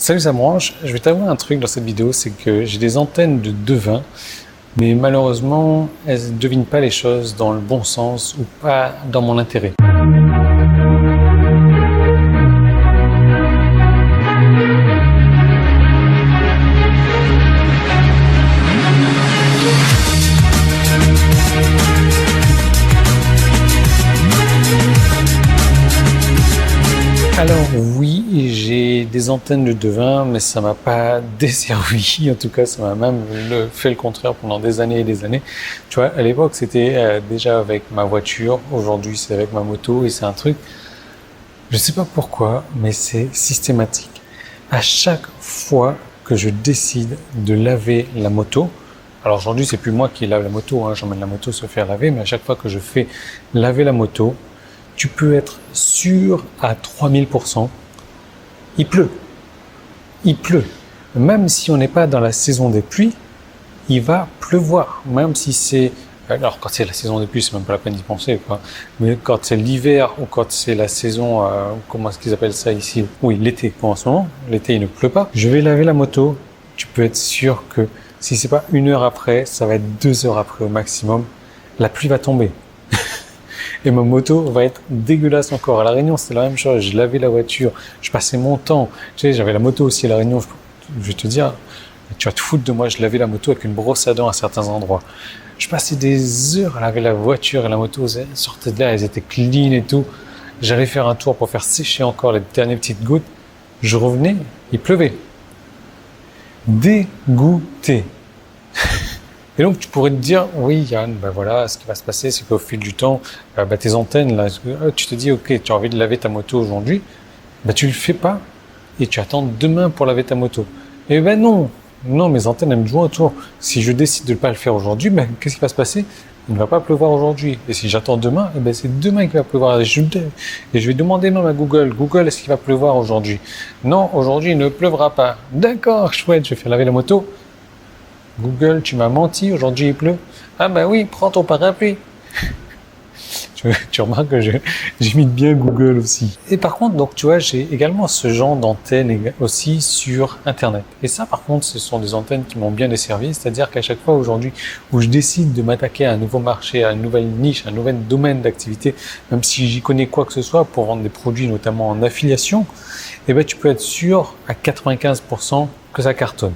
Salut, ça me branche. Je vais t'avouer un truc dans cette vidéo, c'est que j'ai des antennes de devin, mais malheureusement, elles ne devinent pas les choses dans le bon sens ou pas dans mon intérêt. Alors oui, j'ai des antennes de devin, mais ça m'a pas desservi. En tout cas, ça m'a même fait le contraire pendant des années et des années. Tu vois, à l'époque, c'était déjà avec ma voiture. Aujourd'hui, c'est avec ma moto et c'est un truc, je sais pas pourquoi, mais c'est systématique. À chaque fois que je décide de laver la moto, alors aujourd'hui, c'est plus moi qui lave la moto, hein, j'emmène la moto se faire laver, mais à chaque fois que je fais laver la moto, tu peux être sûr à 3000%, il pleut. Il pleut. Même si on n'est pas dans la saison des pluies, il va pleuvoir. Même si c'est... Alors quand c'est la saison des pluies, c'est même pas la peine d'y penser, quoi. Mais quand c'est l'hiver ou quand c'est la saison... comment est-ce qu'ils appellent ça ici? Oui, l'été. En ce moment, l'été, il ne pleut pas. Je vais laver la moto. Tu peux être sûr que si c'est pas 1 heure après, ça va être 2 heures après au maximum. La pluie va tomber. Et ma moto va être dégueulasse encore. À La Réunion, c'était la même chose. Je lavais la voiture. Je passais mon temps. Tu sais, j'avais la moto aussi à La Réunion. Je vais te dire, tu vas te foutre de moi. Je lavais la moto avec une brosse à dents à certains endroits. Je passais des heures à laver la voiture et la moto. Elles sortaient de là, elles étaient clean et tout. J'allais faire un tour pour faire sécher encore les dernières petites gouttes. Je revenais, il pleuvait. Dégoûté. Et donc, tu pourrais te dire, oui, Yann, ben voilà, ce qui va se passer, c'est qu'au fil du temps, tes antennes, là, tu te dis, ok, tu as envie de laver ta moto aujourd'hui, tu le fais pas et tu attends demain pour laver ta moto. Et ben non, mes antennes, elles me jouent autour. Si je décide de ne pas le faire aujourd'hui, qu'est-ce qui va se passer? Il ne va pas pleuvoir aujourd'hui. Et si j'attends demain, c'est demain qu'il va pleuvoir. Et je vais demander même à Google, est-ce qu'il va pleuvoir aujourd'hui? Non, aujourd'hui, il ne pleuvra pas. D'accord, chouette, je vais faire laver la moto. Google, tu m'as menti, aujourd'hui il pleut. Ah oui, prends ton parapluie. Tu remarques que j'imite bien Google aussi. Et par contre, donc tu vois, j'ai également ce genre d'antenne aussi sur Internet. Et ça, par contre, ce sont des antennes qui m'ont bien desservi. C'est-à-dire qu'à chaque fois aujourd'hui où je décide de m'attaquer à un nouveau marché, à une nouvelle niche, à un nouvel domaine d'activité, même si j'y connais quoi que ce soit pour vendre des produits, notamment en affiliation, tu peux être sûr à 95% que ça cartonne.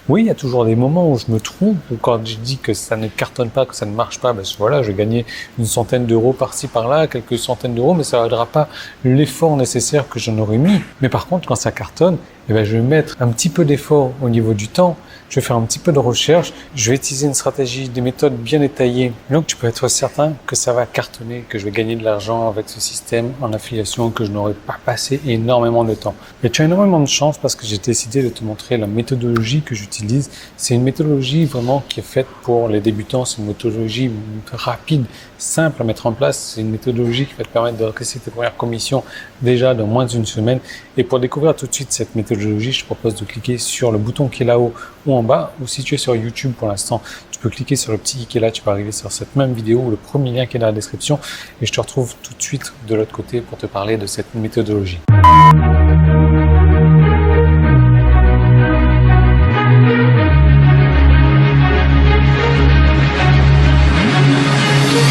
Oui, il y a toujours des moments où je me trompe, ou quand je dis que ça ne cartonne pas, que ça ne marche pas, voilà, je vais gagner une centaine d'euros par-ci, par-là, quelques centaines d'euros, mais ça ne vaudra pas l'effort nécessaire que j'en aurais mis. Mais par contre, quand ça cartonne, je vais mettre un petit peu d'effort au niveau du temps, je vais faire un petit peu de recherche, je vais utiliser une stratégie, des méthodes bien détaillées. Donc, tu peux être certain que ça va cartonner, que je vais gagner de l'argent avec ce système en affiliation, que je n'aurai pas passé énormément de temps. Et tu as énormément de chance parce que j'ai décidé de te montrer la méthodologie que j'utilise. C'est une méthodologie vraiment qui est faite pour les débutants. C'est une méthodologie rapide, simple à mettre en place. C'est une méthodologie qui va te permettre de encaisser tes premières commissions déjà dans moins d'1 semaine. Et pour découvrir tout de suite cette méthodologie, je te propose de cliquer sur le bouton qui est là-haut ou en bas, ou si tu es sur YouTube pour l'instant, tu peux cliquer sur le petit i qui est là, tu vas arriver sur cette même vidéo ou le premier lien qui est dans la description et je te retrouve tout de suite de l'autre côté pour te parler de cette méthodologie.